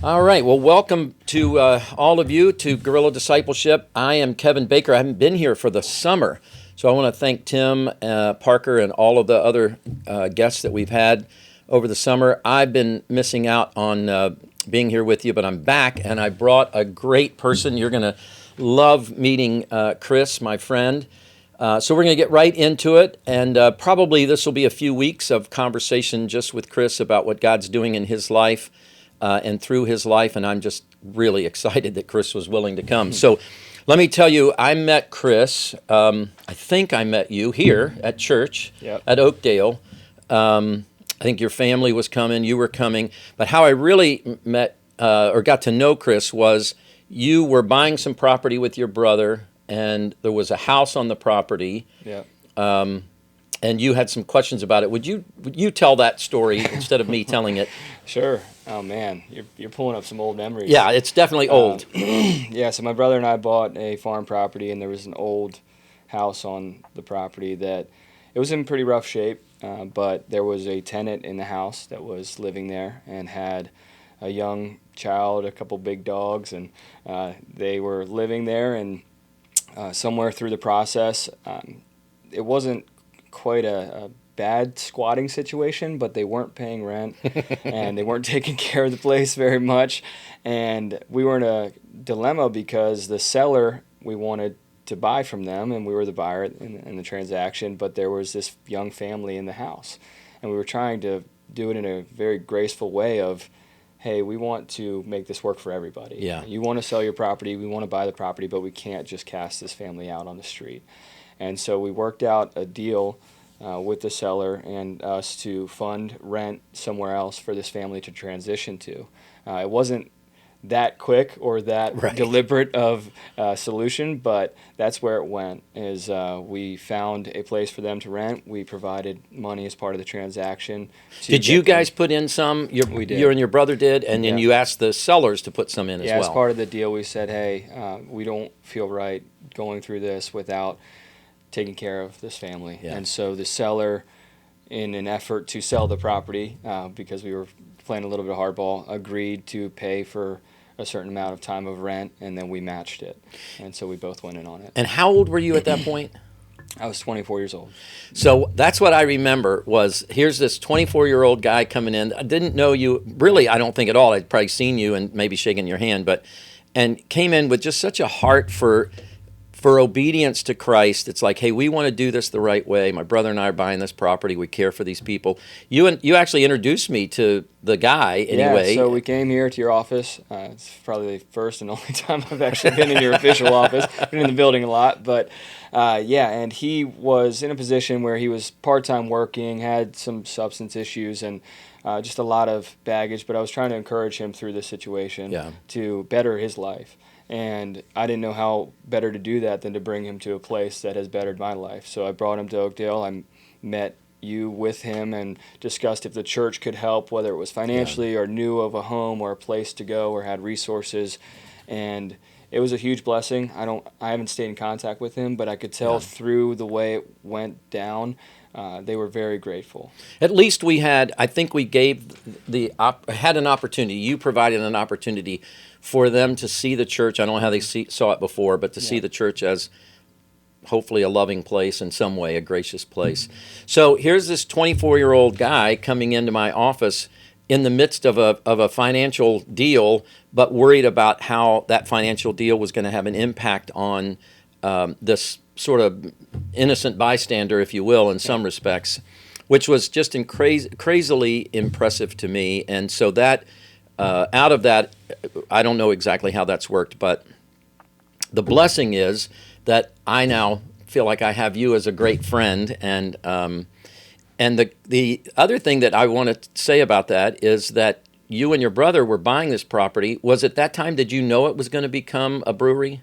All right. Well, welcome to all of you to Guerrilla Discipleship. I am Kevin Baker. I haven't been here for the summer, so I want to thank Tim, Parker, and all of the other guests that we've had over the summer. I've been missing out on being here with you, but I'm back, and I brought a great person. You're going to love meeting Chris, my friend. So we're going to get right into it, and probably this will be a few weeks of conversation just with Chris about what God's doing in his life and through his life, and I'm just really excited that Chris was willing to come. So let me tell you, I met Chris, I think I met you here at church at Oakdale. I think your family was coming, you were coming, but how I really met or got to know Chris was you were buying some property with your brother, and there was a house on the property. And you had some questions about it. Would you tell that story instead of me telling it? Sure. Oh man, you're pulling up some old memories. Yeah, it's definitely old. Yeah, so my brother and I bought a farm property, and there was an old house on the property that it was in pretty rough shape, but there was a tenant in the house that was living there and had a young child, a couple big dogs, and they were living there. And somewhere through the process, it wasn't quite a bad squatting situation, but they weren't paying rent and they weren't taking care of the place very much. And we were in a dilemma because the seller, we wanted to buy from them, and we were the buyer in the transaction, but there was this young family in the house. And we were trying to do it in a very graceful way of, hey, we want to make this work for everybody. Yeah. You want to sell your property, we want to buy the property, but we can't just cast this family out on the street. And so we worked out a deal with the seller and us to fund rent somewhere else for this family to transition to. It wasn't that quick or that deliberate of solution, but that's where it went. Is we found a place for them to rent. We provided money as part of the transaction. Did you guys put in some? We did. You and your brother did, and then you asked the sellers to put some in as well. Yeah, as part of the deal, we said, hey, we don't feel right going through this without taking care of this family. Yeah. And so the seller, in an effort to sell the property, because we were playing a little bit of hardball, agreed to pay for a certain amount of time of rent, and then we matched it. And so we both went in on it. And how old were you at that point? I was 24 years old. So that's what I remember was, here's this 24-year-old guy coming in. I didn't know you, really, I don't think at all. I'd probably seen you and maybe shaking your hand, and came in with just such a heart for obedience to Christ. It's like, hey, we want to do this the right way. My brother and I are buying this property. We care for these people. You actually introduced me to the guy anyway. Yeah, so we came here to your office. It's probably the first and only time I've actually been in your official office. Been in the building a lot, but and he was in a position where he was part-time working, had some substance issues, and just a lot of baggage, but I was trying to encourage him through this situation to better his life. And I didn't know how better to do that than to bring him to a place that has bettered my life. So I brought him to Oakdale. I met you with him and discussed if the church could help, whether it was financially or knew of a home or a place to go or had resources. And it was a huge blessing. I haven't stayed in contact with him, but I could tell through the way it went down, they were very grateful. At least I think we gave had an opportunity. You provided an opportunity for them to see the church. I don't know how they saw it before, but to see the church as hopefully a loving place in some way, a gracious place. So here's this 24-year-old guy coming into my office in the midst of a financial deal, but worried about how that financial deal was going to have an impact on this sort of innocent bystander, if you will, in some respects, which was just crazily impressive to me. And so that out of that, I don't know exactly how that's worked, but the blessing is that I now feel like I have you as a great friend. And the other thing that I want to say about that is that you and your brother were buying this property. Was at that time, did you know it was going to become a brewery?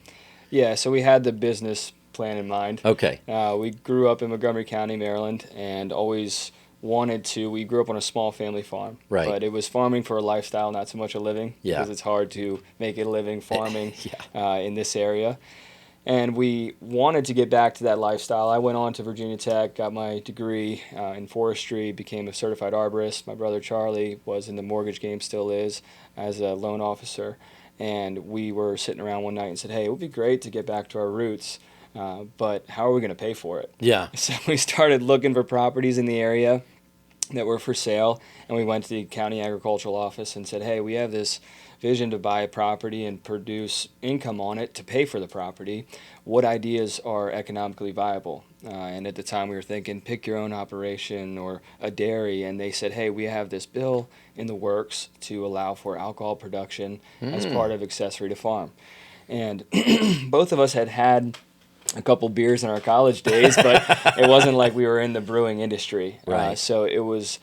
Yeah, so we had the business plan in mind. Okay. We grew up in Montgomery County, Maryland, and always we grew up on a small family farm. Right. But it was farming for a lifestyle, not so much a living. Yeah. Because it's hard to make a living farming in this area. And we wanted to get back to that lifestyle. I went on to Virginia Tech, got my degree in forestry, became a certified arborist. My brother Charlie was in the mortgage game, still is, as a loan officer. And we were sitting around one night and said, hey, it would be great to get back to our roots, but how are we going to pay for it? Yeah. So we started looking for properties in the area that were for sale, and we went to the county agricultural office and said, hey, we have this vision to buy a property and produce income on it to pay for the property. What ideas are economically viable? And at the time we were thinking pick your own operation or a dairy, and they said, hey, we have this bill in the works to allow for alcohol production as part of accessory to farm. And both of us had a couple beers in our college days, but it wasn't like we were in the brewing industry. Right. So it was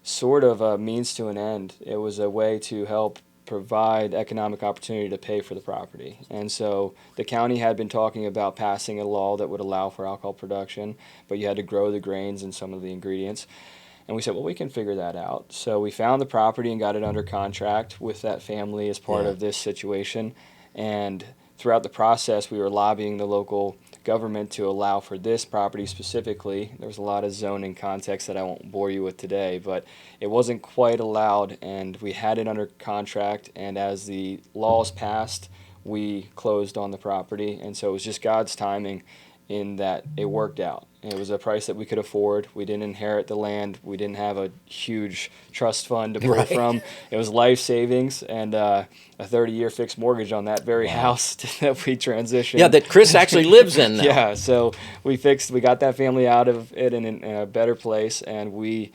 sort of a means to an end. It was a way to help provide economic opportunity to pay for the property. And so the county had been talking about passing a law that would allow for alcohol production, but you had to grow the grains and some of the ingredients. And we said, well, we can figure that out. So we found the property and got it under contract with that family as part of this situation. And throughout the process, we were lobbying the local government to allow for this property specifically. There was a lot of zoning context that I won't bore you with today, but it wasn't quite allowed, and we had it under contract, and as the laws passed, we closed on the property. And so it was just God's timing in that it worked out. It was a price that we could afford. We didn't inherit the land. We didn't have a huge trust fund to pull from. It was life savings and a 30-year fixed mortgage on that very house that we transitioned. Yeah, that Chris actually lives in now. Yeah, so we got that family out of it in a better place, and we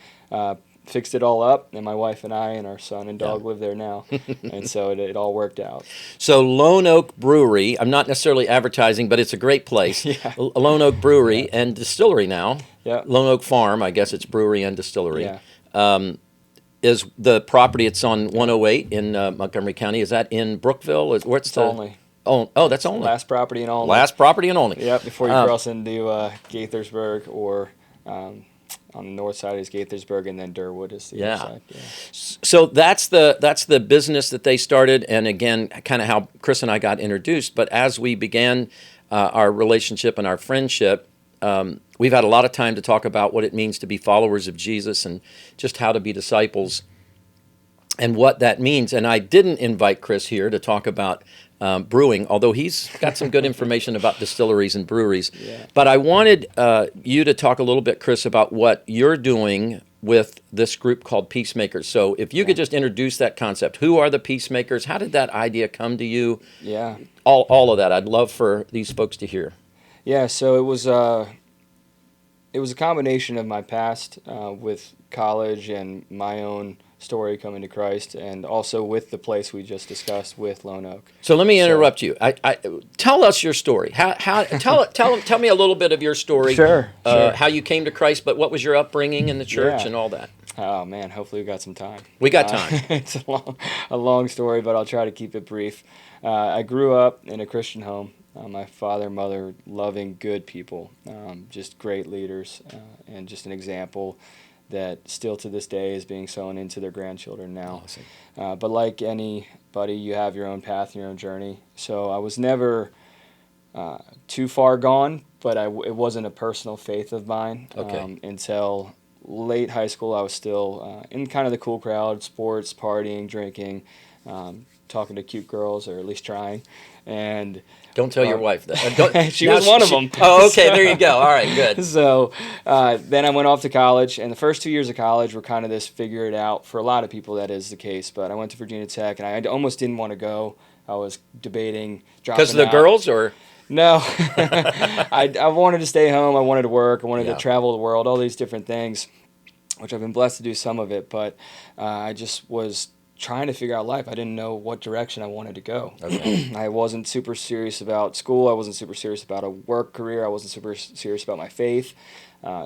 fixed it all up, and my wife and I and our son and dog live there now. And so it all worked out. So Lone Oak Brewery, I'm not necessarily advertising, but it's a great place. Yeah. Lone Oak Brewery and Distillery now. Yeah. Lone Oak Farm, I guess it's brewery and distillery. Yeah. Is the property, it's on 108 in Montgomery County. Is that in Brookville? It's Olney. Oh, that's Olney. Last property in Olney. Last property in Olney. Yep, before you cross into Gaithersburg, or on the north side is Gaithersburg, and then Durwood is the other side. Yeah. So that's the business that they started, and again, kind of how Chris and I got introduced. But as we began our relationship and our friendship, we've had a lot of time to talk about what it means to be followers of Jesus and just how to be disciples and what that means. And I didn't invite Chris here to talk about brewing, although he's got some good information about distilleries and breweries. Yeah. But I wanted you to talk a little bit, Chris, about what you're doing with this group called Peacemakers. So if you could just introduce that concept. Who are the Peacemakers? How did that idea come to you? Yeah. All of that. I'd love for these folks to hear. Yeah, so it was a combination of my past with college and my own story coming to Christ, and also with the place we just discussed with Lone Oak. So let me interrupt you. Tell us your story. Tell me a little bit of your story. Sure. How you came to Christ, but what was your upbringing in the church and all that? Oh man, hopefully we got some time. We got time. It's a long story, but I'll try to keep it brief. I grew up in a Christian home. My father and mother, loving, good people, just great leaders, and just an example that still to this day is being sown into their grandchildren now. Awesome. But like anybody, you have your own path, your own journey. So I was never too far gone, but it wasn't a personal faith of mine. Until late high school. I was still in kind of the cool crowd, sports, partying, drinking, talking to cute girls, or at least trying. And don't tell your wife that. She was one of them. Oh, okay, there you go. All right, good. So then I went off to college, and the first 2 years of college were kind of this figure it out. For a lot of people, that is the case. But I went to Virginia Tech, and I almost didn't want to go. I was debating dropping out. Because of the girls, or? No. I wanted to stay home. I wanted to work. I wanted to travel the world, all these different things, which I've been blessed to do some of it. But I just was trying to figure out life. I didn't know what direction I wanted to go. Okay. I wasn't super serious about school. I wasn't super serious about a work career. I wasn't super serious about my faith.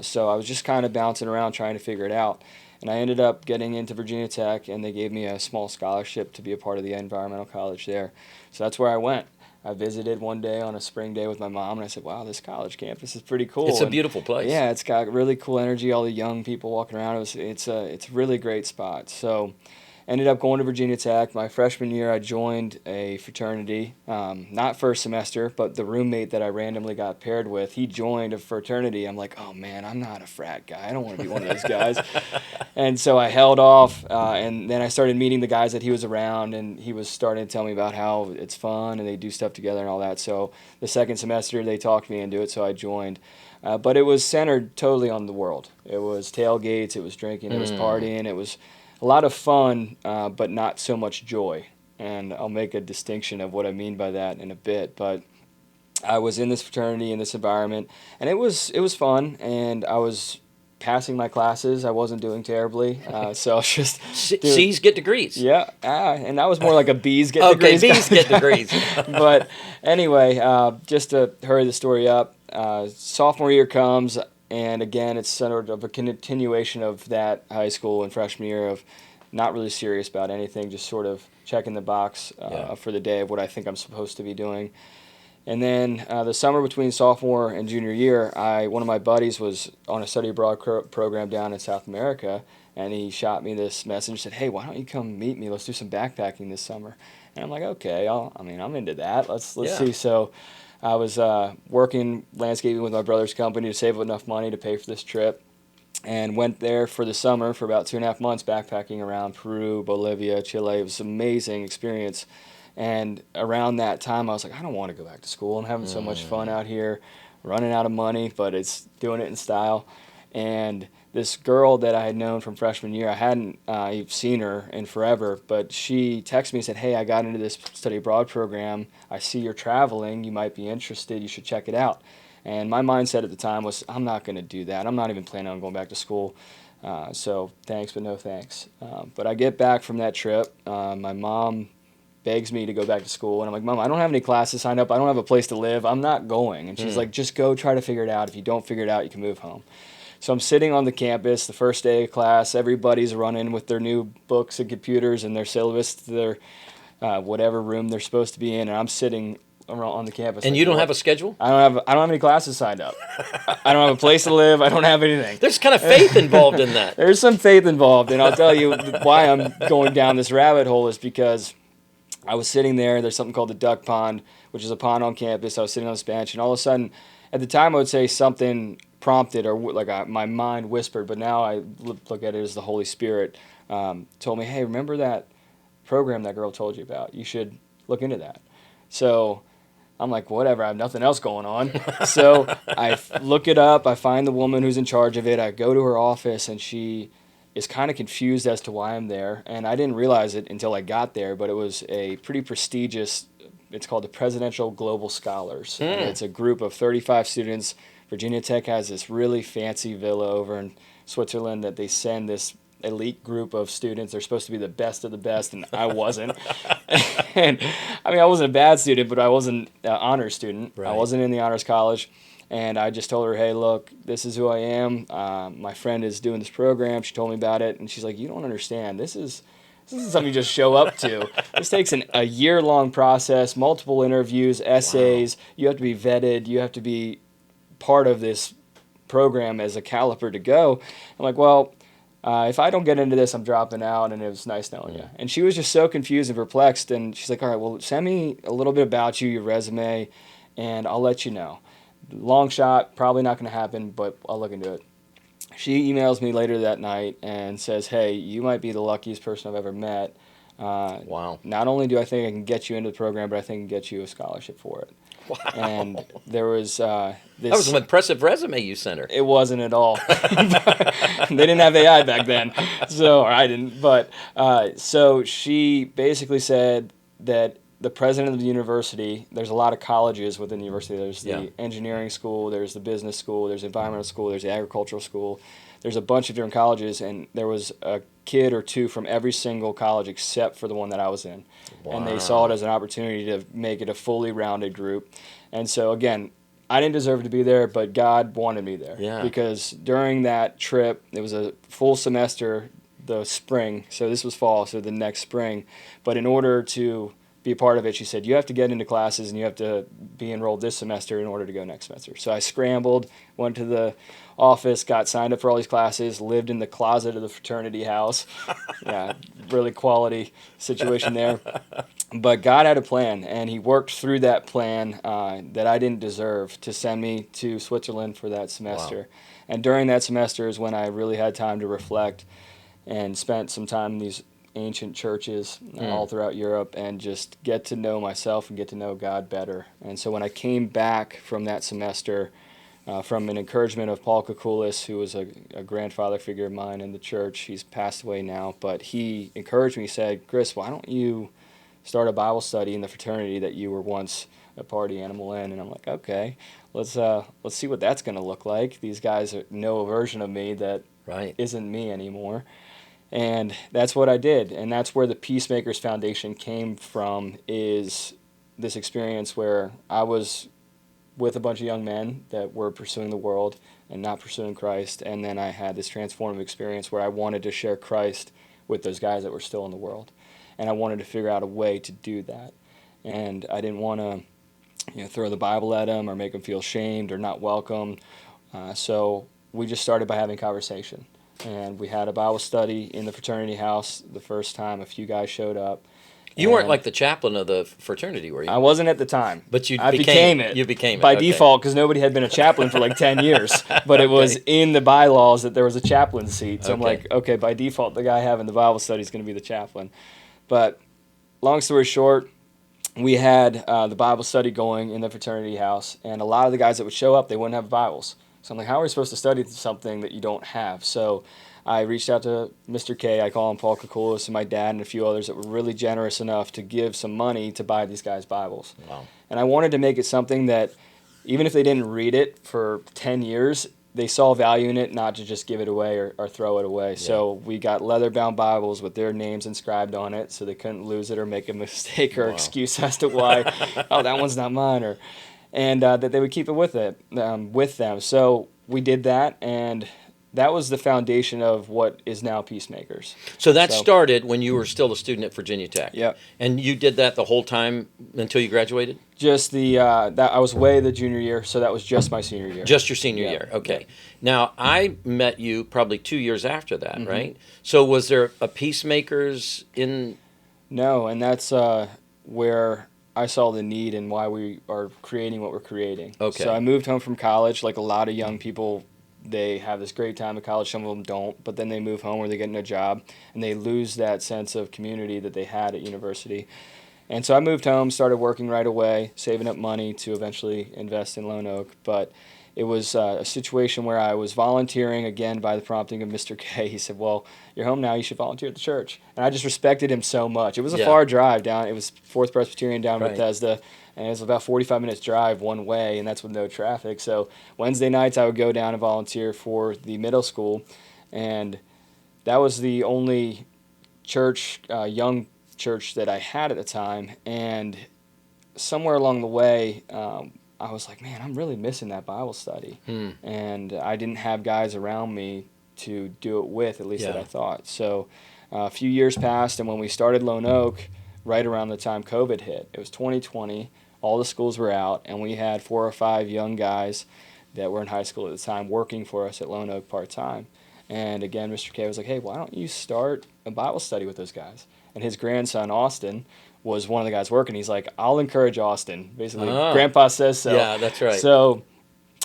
So I was just kind of bouncing around trying to figure it out. And I ended up getting into Virginia Tech, and they gave me a small scholarship to be a part of the environmental college there. So that's where I went. I visited one day on a spring day with my mom, and I said, wow, this college campus is pretty cool. It's a beautiful place. Yeah, it's got really cool energy, all the young people walking around. It's a really great spot. So ended up going to Virginia Tech. My freshman year, I joined a fraternity, not first semester, but the roommate that I randomly got paired with, he joined a fraternity. I'm like, oh man, I'm not a frat guy. I don't want to be one of those guys. And so I held off, and then I started meeting the guys that he was around, and he was starting to tell me about how it's fun and they do stuff together and all that. So the second semester, they talked me into it, so I joined. But it was centered totally on the world. It was tailgates, it was drinking, it was partying, it was a lot of fun, but not so much joy. And I'll make a distinction of what I mean by that in a bit. But I was in this fraternity, in this environment, and it was fun, and I was passing my classes. I wasn't doing terribly, so I was just C's get degrees. Yeah, and that was more like a B's get Okay, degrees. B's get degrees. But anyway, just to hurry the story up, sophomore year comes, and again, it's sort of a continuation of that high school and freshman year of not really serious about anything, just sort of checking the box for the day of what I think I'm supposed to be doing. And then the summer between sophomore and junior year, one of my buddies was on a study abroad program down in South America, and he shot me this message, said, hey, why don't you come meet me? Let's do some backpacking this summer. And I'm like, okay, I'm into that. Let's see. So I was working landscaping with my brother's company to save enough money to pay for this trip, and went there for the summer for about 2.5 months backpacking around Peru, Bolivia, Chile. It was an amazing experience. And around that time, I was like, I don't want to go back to school. I'm having so much fun out here, running out of money, but it's doing it in style. And this girl that I had known from freshman year, I hadn't seen her in forever, but she texted me and said, hey, I got into this study abroad program. I see you're traveling. You might be interested. You should check it out. And my mindset at the time was, I'm not going to do that. I'm not even planning on going back to school. So thanks, but no thanks. But I get back from that trip. My mom begs me to go back to school, and I'm like, Mom, I don't have any classes signed up. I don't have a place to live. I'm not going. And she's like, just go try to figure it out. If you don't figure it out, you can move home. So I'm sitting on the campus, the first day of class. Everybody's running with their new books and computers and their syllabus to their whatever room they're supposed to be in, and I'm sitting on the campus. And like, you don't have a schedule? I don't have any classes signed up. I don't have a place to live. I don't have anything. There's kind of faith involved in that. There's some faith involved, and I'll tell you why I'm going down this rabbit hole is because I was sitting there. There's something called the Duck Pond, which is a pond on campus. I was sitting on this bench, and all of a sudden, at the time, I would say something prompted or my mind whispered, but now I look at it as the Holy Spirit told me, hey, remember that program that girl told you about? You should look into that. So I'm like, whatever, I have nothing else going on. So I look it up. I find the woman who's in charge of it. I go to her office, and she is kind of confused as to why I'm there. And I didn't realize it until I got there, but it was a pretty prestigious, it's called the Presidential Global Scholars. And it's a group of 35 students. Virginia Tech has this really fancy villa over in Switzerland that they send this elite group of students. They're supposed to be the best of the best, and I wasn't. And I mean, I wasn't a bad student, but I wasn't an honors student. Right. I wasn't in the honors college. And I just told her, hey, look, this is who I am. My friend is doing this program. She told me about it, and she's like, you don't understand. This is something you just show up to. This takes a year-long process, multiple interviews, essays. Wow. You have to be vetted. You have to be part of this program as a caliper to go. I'm like, well, if I don't get into this, I'm dropping out, and it was nice knowing you. And she was just so confused and perplexed, and she's like, all right, well, send me a little bit about you, your resume, and I'll let you know. Long shot, probably not going to happen, but I'll look into it. She emails me later that night and says, hey, you might be the luckiest person I've ever met. Wow. Not only do I think I can get you into the program, but I think I can get you a scholarship for it. Wow. And there was this... That was an impressive resume you sent her. It wasn't at all. They didn't have AI back then, or I didn't. But so she basically said that the president of the university, there's a lot of colleges within the university. There's the engineering school, there's the business school, there's the environmental school, there's the agricultural school. There's a bunch of different colleges, and there was a kid or two from every single college except for the one that I was in. Wow. And they saw it as an opportunity to make it a fully rounded group. And so, again, I didn't deserve to be there, but God wanted me there. Yeah. Because during that trip, it was a full semester, the spring. So this was fall, so the next spring. But in order to be a part of it, she said, you have to get into classes and you have to be enrolled this semester in order to go next semester. So I scrambled, went to the office, got signed up for all these classes, lived in the closet of the fraternity house. Yeah, really quality situation there. But God had a plan, and he worked through that plan that I didn't deserve to send me to Switzerland for that semester. Wow. And during that semester is when I really had time to reflect and spent some time in these ancient churches all throughout Europe and just get to know myself and get to know God better. And so when I came back from that semester, from an encouragement of Paul Kukulis, who was a grandfather figure of mine in the church, he's passed away now, but he encouraged me, he said, Chris, why don't you start a Bible study in the fraternity that you were once a party animal in? And I'm like, okay, let's see what that's going to look like. These guys know a version of me that isn't me anymore. And that's what I did. And that's where the Peacemakers Foundation came from, is this experience where I was with a bunch of young men that were pursuing the world and not pursuing Christ. And then I had this transformative experience where I wanted to share Christ with those guys that were still in the world. And I wanted to figure out a way to do that. And I didn't want to throw the Bible at them or make them feel shamed or not welcome. So we just started by having conversation. And we had a Bible study in the fraternity house the first time a few guys showed up. You weren't like the chaplain of the fraternity, were you? I wasn't at the time. But I became it. You became it. By okay. default, because nobody had been a chaplain for like 10 years. But it was in the bylaws that there was a chaplain seat. So I'm like, okay, by default, the guy having the Bible study is going to be the chaplain. But long story short, we had the Bible study going in the fraternity house. And a lot of the guys that would show up, they wouldn't have Bibles. So I'm like, how are we supposed to study something that you don't have? So I reached out to Mr. K, I call him Paul Kukulis, and my dad and a few others that were really generous enough to give some money to buy these guys Bibles. Wow. And I wanted to make it something that, even if they didn't read it for 10 years, they saw value in it, not to just give it away or throw it away. Yeah. So we got leather-bound Bibles with their names inscribed on it, so they couldn't lose it or make a mistake or excuse as to why, oh, that one's not mine, and that they would keep it with them. So we did that, and that was the foundation of what is now Peacemakers. So that started when you were still a student at Virginia Tech. Yeah. And you did that the whole time until you graduated? Just that I was away the junior year, so that was just my senior year. Just your senior year. Okay. Yeah. Now, I met you probably 2 years after that, right? So was there a Peacemakers in? No, and that's where I saw the need and why we are creating what we're creating. Okay. So I moved home from college, like a lot of young people. They have this great time at college, some of them don't, but then they move home or they get in a job, and they lose that sense of community that they had at university. And so I moved home, started working right away, saving up money to eventually invest in Lone Oak. But it was a situation where I was volunteering, again, by the prompting of Mr. K. He said, well, you're home now, you should volunteer at the church. And I just respected him so much. It was a far drive down. It was Fourth Presbyterian down Bethesda. And it was about 45 minutes drive one way, and that's with no traffic. So Wednesday nights I would go down and volunteer for the middle school, and that was the only church, young church that I had at the time. And somewhere along the way, I was like, man, I'm really missing that Bible study. And I didn't have guys around me to do it with, at least that I thought. So a few years passed, and when we started Lone Oak, right around the time COVID hit, it was 2020. All the schools were out, and we had 4 or 5 young guys that were in high school at the time working for us at Lone Oak part-time. And again, Mr. K was like, hey, why don't you start a Bible study with those guys? And his grandson, Austin, was one of the guys working. He's like, I'll encourage Austin. Basically, Grandpa says so. Yeah, that's right. So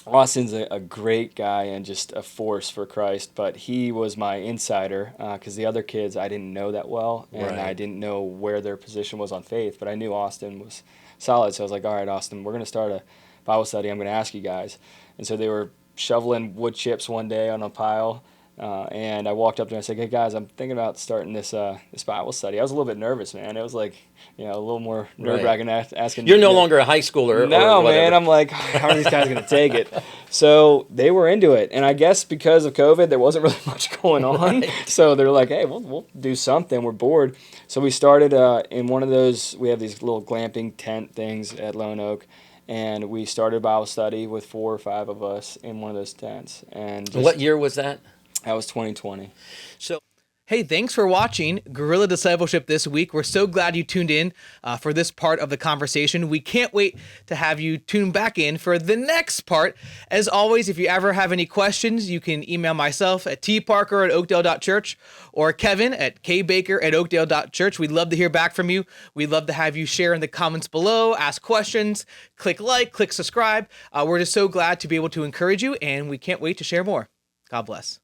Austin's a great guy and just a force for Christ, but he was my insider because the other kids I didn't know that well, and I didn't know where their position was on faith, but I knew Austin was solid. So I was like, all right, Austin, we're going to start a Bible study. I'm going to ask you guys. And so they were shoveling wood chips one day on a pile, and I walked up to them and I said, hey, guys, I'm thinking about starting this Bible study. I was a little bit nervous, man. It was like, a little more nerve-wracking asking. You're no longer a high schooler. No, or whatever. Man. I'm like, how are these guys going to take it? So they were into it. And I guess because of COVID, there wasn't really much going on. So they're like, hey, we'll do something. We're bored. So we started in one of those, we have these little glamping tent things at Lone Oak. And we started a Bible study with 4 or 5 of us in one of those tents. And what year was that? That was 2020. So, Hey, thanks for watching Guerrilla Discipleship this week. We're so glad you tuned in for this part of the conversation. We can't wait to have you tune back in for the next part. As always, if you ever have any questions, you can email myself at tparker@oakdale.church or Kevin at kbaker@oakdale.church. We'd love to hear back from you. We'd love to have you share in the comments below, ask questions, click like, click subscribe. We're just so glad to be able to encourage you, and we can't wait to share more. God bless.